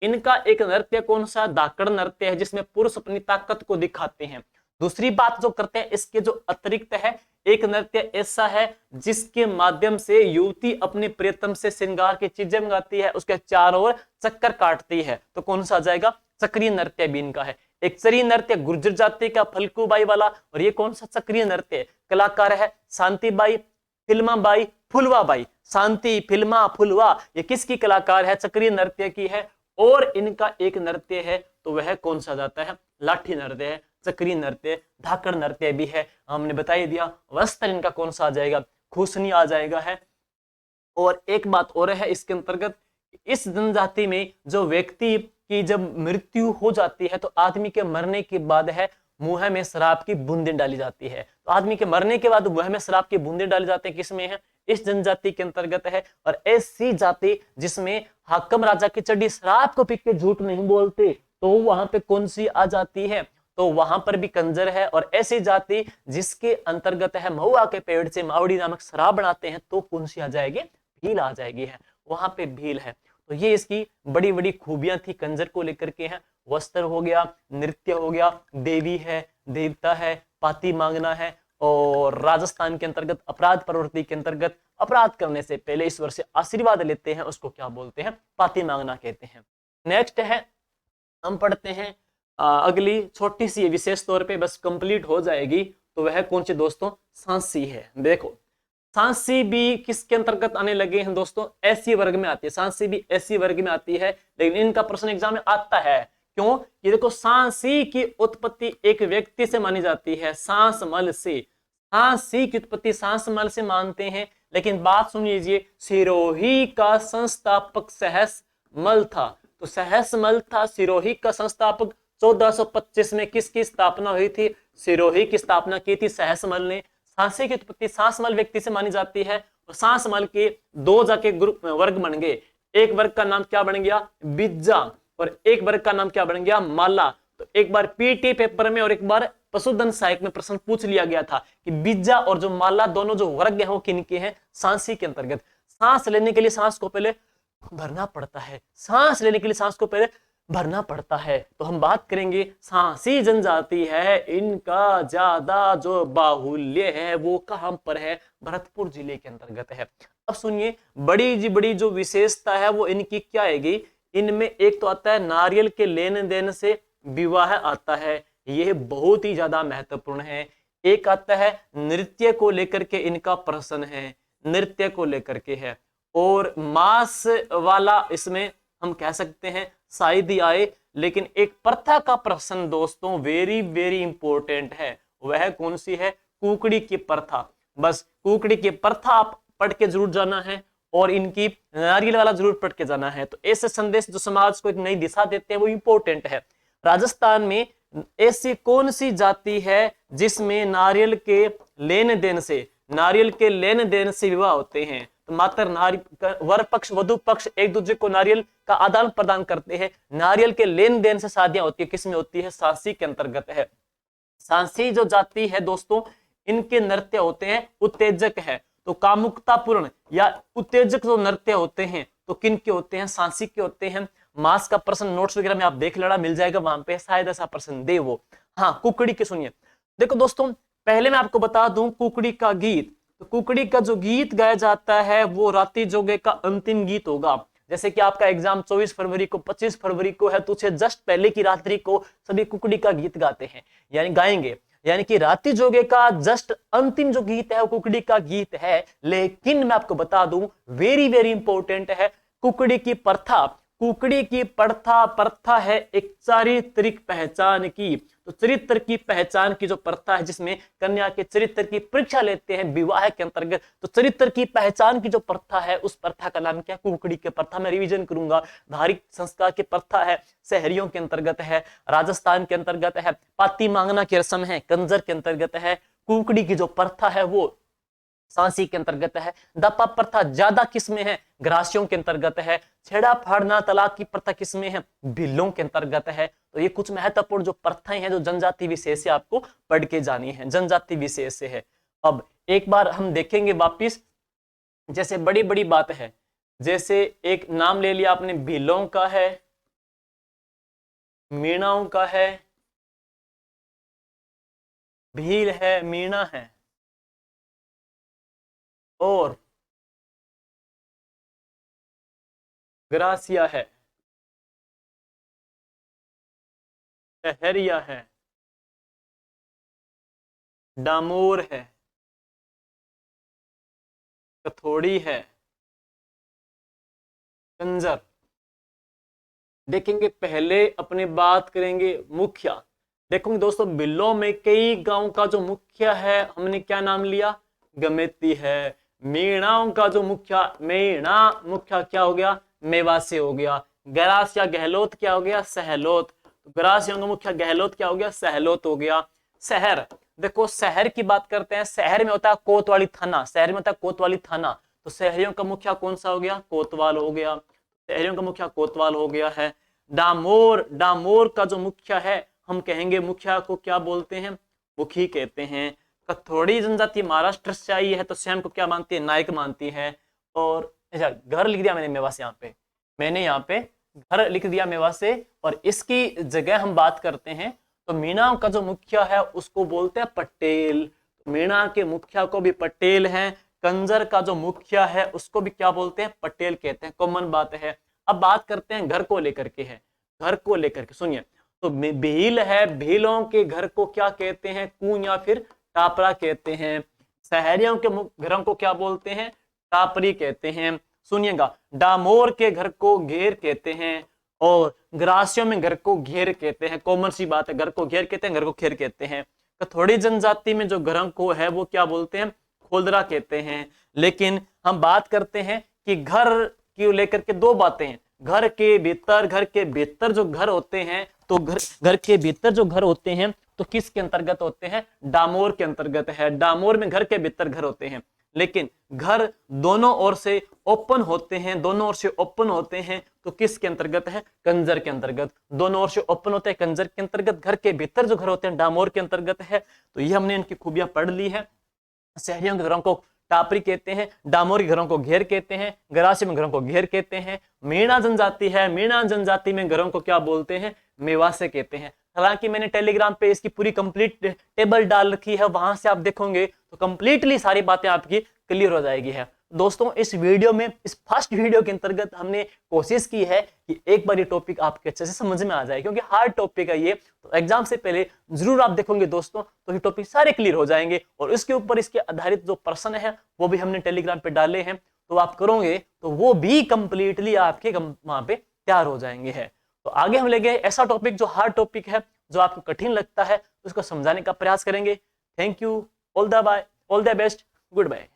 इनका एक नृत्य कौन सा? धाकड़ नृत्य है, जिसमें पुरुष अपनी ताकत को दिखाते हैं। दूसरी बात जो करते हैं, इसके जो अतिरिक्त है, एक नृत्य ऐसा है जिसके माध्यम से युवती अपने प्रियतम से श्रृंगार की चीजें मंगाती है, उसके चारों ओर चक्कर काटती है, तो कौन सा आ जाएगा? चक्रीय नृत्य भी इनका है। एक चरी नृत्य गुर्जर जाति का फलकूबाई वाला, और ये कौन सा? चक्रीय नृत्य। कलाकार है शांतिबाई, फिल्माबाई, फुलवाबाई। शांति, फिल्मा, फुलवा, ये किसकी कलाकार है? चक्रीय नृत्य की है। और इनका एक नृत्य है, तो वह कौन सा जाता है? लाठी नृत्य है, चक्रीय नृत्य, धाकड़ नृत्य भी है, हमने बता ही दिया। वस्त्र इनका कौन सा आ जाएगा? खूसनी आ जाएगा है। और एक बात और है इसके अंतर्गत, इस जनजाति में जो व्यक्ति की जब मृत्यु हो जाती है, तो आदमी के मरने के बाद है मुंह में शराब की बूंदें डाली जाती है। तो आदमी के मरने के बाद मुंह में शराब की बूंदें डाली जाती है, किसमें है? इस जनजाति के अंतर्गत है। और ऐसी जाति जिसमें हाकम राजा की चड्डी शराब को पी के झूठ नहीं बोलते, तो वहां पे कौन सी आ जाती है? तो वहां पर भी कंजर है। और ऐसी जाति जिसके अंतर्गत है महुआ के पेड़ से मावड़ी नामक शराब बनाते हैं, तो कौन सी आ जाएगी? भील आ जाएगी है, वहां पे भील है। तो ये इसकी बड़ी बड़ी खूबियां थी कंजर को लेकर के हैं। वस्त्र हो गया, नृत्य हो गया, देवी है, देवता है, पाती मांगना है। और राजस्थान के अंतर्गत अपराध प्रवृत्ति के अंतर्गत अपराध करने से पहले ईश्वर से आशीर्वाद लेते हैं, उसको क्या बोलते हैं? पाती मांगना कहते हैं। नेक्स्ट है, हम पढ़ते हैं अगली छोटी सी विशेष तौर पे बस कंप्लीट हो जाएगी, तो वह कौन सी दोस्तों? सांसी है। देखो, सांसी भी किसके अंतर्गत आने लगे हैं दोस्तों? ऐसी वर्ग में आती है, सांसी भी ऐसी वर्ग में आती है, लेकिन इनका प्रश्न एग्जाम में आता है। क्यों? ये देखो, सांसी की उत्पत्ति एक व्यक्ति से मानी जाती है, सांसमल से। सांसी की उत्पत्ति सांसमल से मानते हैं, लेकिन बात सुन लीजिए, सिरोही का संस्थापक सहसमल था। तो सहसमल था, सिरोही का संस्थापक। 1425 में किसकी स्थापना हुई थी? सिरोही की स्थापना की थी सहसमल ने। सांसी की उत्पत्ति सांसमल व्यक्ति से मानी जाती है। और सांसमल के दो जाके ग्रुप वर्ग बन गए। एक वर्ग का नाम क्या बन गया? बिज्जा, और एक वर्ग का नाम क्या बन गया? माला। तो एक बार पीटी पेपर में और एक बार पशुधन सहायक में प्रश्न पूछ लिया गया था कि बिज्जा और जो माला दोनों जो वर्ग है वो किनके हैं? सांसी के अंतर्गत। सांस लेने के लिए सांस को पहले भरना पड़ता है, सांस लेने के लिए सांस को पहले भरना पड़ता है। तो हम बात करेंगे सांसी जनजाति है, इनका ज्यादा जो बाहुल्य है वो कहां पर है? भरतपुर जिले के अंतर्गत है। अब सुनिए, बड़ी जो विशेषता है वो इनकी क्या आएगी? इनमें एक तो आता है नारियल के लेन देन से विवाह आता है, यह बहुत ही ज्यादा महत्वपूर्ण है। एक आता है नृत्य को लेकर के इनका प्रश्न है, नृत्य को लेकर के है। और मास वाला इसमें हम कह सकते हैं शायद ही आए, लेकिन एक प्रथा का प्रश्न दोस्तों वेरी वेरी इंपॉर्टेंट है। वह कौन सी है? कुकड़ी की प्रथा। बस कुकड़ी की प्रथा आप पढ़ के जरूर जाना है, और इनकी नारियल वाला जरूर पढ़ के जाना है। तो ऐसे संदेश जो समाज को एक नई दिशा देते हैं वो इंपॉर्टेंट है। राजस्थान में ऐसी कौन सी जाति है जिसमें नारियल के लेन देन से विवाह होते हैं? तो मात्र वर पक्ष वधु पक्ष एक दूसरे को नारियल का आदान प्रदान करते हैं, नारियल के लेन देन से शादियां होती है। किसमें होती है? सांसी के अंतर्गत है। सांसी जो जाति है दोस्तों, इनके नृत्य होते हैं उत्तेजक है। तो कामुकतापूर्ण या उत्तेजक जो नृत्य होते हैं तो किन के होते हैं? सांसी के होते हैं। मास का प्रश्न नोट्स वगैरह में आप देख लेना, मिल जाएगा वहां पे, शायद ऐसा प्रश्न दे वो। हाँ, कुकड़ी के सुनिए। देखो दोस्तों, पहले मैं आपको बता दूं कुकड़ी का गीत। तो कुकड़ी का जो गीत गाया जाता है वो राती जोगे का अंतिम गीत होगा। जैसे कि आपका एग्जाम 24 फरवरी को 25 फरवरी को है, तो उसे जस्ट पहले की रात्रि को सभी कुकड़ी का गीत गाते हैं, यानी गाएंगे। यानी कि राती जोगे का जस्ट अंतिम जो गीत है वो कुकड़ी का गीत है। लेकिन मैं आपको बता दूं, वेरी वेरी इंपॉर्टेंट है, कुकड़ी की प्रथा है एक चारित्रिक पहचान की। तो चरित्र की पहचान की जो प्रथा है, जिसमें कन्या के चरित्र की परीक्षा लेते हैं विवाह के अंतर्गत, तो चरित्र की पहचान की जो प्रथा है उस प्रथा का नाम क्या? कुकड़ी की प्रथा। मैं रिवीजन करूंगा। धार्मिक संस्कार की प्रथा है, शहरियों के अंतर्गत है, राजस्थान के अंतर्गत है। पाती मांगना की रस्म है, कंजर के अंतर्गत है। कुकड़ी की जो प्रथा है वो सांसी के अंतर्गत है। दफा प्रथा ज्यादा किसमें है? ग्रासियों के अंतर्गत है। छेड़ा फाड़ना तलाक की प्रथा किसमें है? भीलों के अंतर्गत है। तो ये कुछ महत्वपूर्ण जो प्रथाएं हैं जो जनजाति विशेष से आपको पढ़ के जानी है, जनजाति विशेष से है। अब एक बार हम देखेंगे वापिस, जैसे बड़ी बड़ी बात है, जैसे एक नाम ले लिया आपने, भीलों का है, मीणाओं का है, भील है, मीणा है, और ग्रासिया है, सहरिया है, डामोर है, कथोड़ी है, कंजर। देखेंगे पहले अपने बात करेंगे मुखिया। देखोगे दोस्तों, बिल्लों में कई गांव का जो मुखिया है हमने क्या नाम लिया? गमेती है। मीणाओं का जो मुखिया, मीणा मुखिया क्या हो गया? मेवासे हो गया। गरास या गहलोत क्या हो गया? सहलोत। गरासियों का मुखिया गहलोत क्या हो गया? सहलोत हो गया। शहर, देखो शहर की बात करते हैं, शहर में होता है कोतवाली थाना, शहर में होता है कोतवाली थाना। तो शहरियों का मुखिया कौन सा हो गया? कोतवाल हो गया। शहरियों का मुखिया कोतवाल हो गया है। डामोर, डामोर का जो मुखिया है हम कहेंगे, मुखिया को क्या बोलते हैं? मुखी कहते हैं। कथोड़ी जनजाति महाराष्ट्र से आई है तो स्वयं को क्या मानती है? नायक मानती है। और अच्छा, घर लिख दिया मैंने मेवासे, यहाँ पे मैंने यहाँ पे घर लिख दिया मेवासे। और इसकी जगह हम बात करते हैं तो मीणा का जो मुखिया है उसको बोलते हैं पटेल। मीणा के मुखिया को भी पटेल है। कंजर का जो मुखिया है उसको भी क्या बोलते हैं? पटेल कहते हैं, कॉमन बात है। अब बात करते हैं घर को लेकर के है, घर को लेकर के सुनिए। तो भील है, भीलों के घर को क्या कहते हैं? कू या फिर टापरा कहते हैं। शहरियों के घरों को क्या बोलते हैं? टापरी कहते हैं। सुनिएगा, डामोर के घर को घेर कहते हैं, और ग्रासियों में घर को घेर कहते हैं। कॉमन सी बात है, घर को घेर कहते हैं, घर को घेर कहते हैं। कथोड़ी जनजाति में जो घरों को है वो क्या बोलते हैं? खोलदरा कहते हैं। लेकिन हम बात करते हैं कि घर की लेकर के दो बातें हैं। घर के भीतर जो घर होते हैं, तो घर के भीतर जो घर होते हैं तो किसके अंतर्गत होते हैं? डामोर के अंतर्गत है। डामोर में घर के भीतर घर होते हैं। लेकिन घर दोनों ओर से ओपन होते हैं, दोनों ओर से ओपन होते हैं तो किसके अंतर्गत है? कंजर के अंतर्गत। दोनों ओर से ओपन होते हैं कंजर के अंतर्गत। घर के भीतर जो घर होते हैं डामोर के अंतर्गत है। तो ये हमने इनकी खूबियां पढ़ ली है। शहरियों के घरों को टापरी कहते हैं, डामोर के घरों को घेर कहते हैं, गरासी में घरों को घेर कहते हैं। मीणा जनजाति है, मीणा जनजाति में घरों को क्या बोलते हैं? मेवासे कहते हैं। हालांकि मैंने टेलीग्राम पे इसकी पूरी कंप्लीट टेबल डाल रखी है, वहां से आप देखोगे तो कंप्लीटली सारी बातें आपकी क्लियर हो जाएगी है। दोस्तों इस वीडियो में, इस फर्स्ट वीडियो के अंतर्गत हमने कोशिश की है कि एक बार ये टॉपिक आपके अच्छे से समझ में आ जाए, क्योंकि हार्ड टॉपिक है ये। तो एग्जाम से पहले जरूर आप देखोगे दोस्तों तो ये टॉपिक सारे क्लियर हो जाएंगे। और इसके ऊपर इसके आधारित जो प्रश्न है वो भी हमने टेलीग्राम पे डाले हैं, तो आप करोगे तो वो भी कंप्लीटली आपके वहां पे तैयार हो जाएंगे है। तो आगे हम लेंगे ऐसा टॉपिक जो हार्ड टॉपिक है, जो आपको कठिन लगता है, उसको समझाने का प्रयास करेंगे। Thank you, all the best, good bye.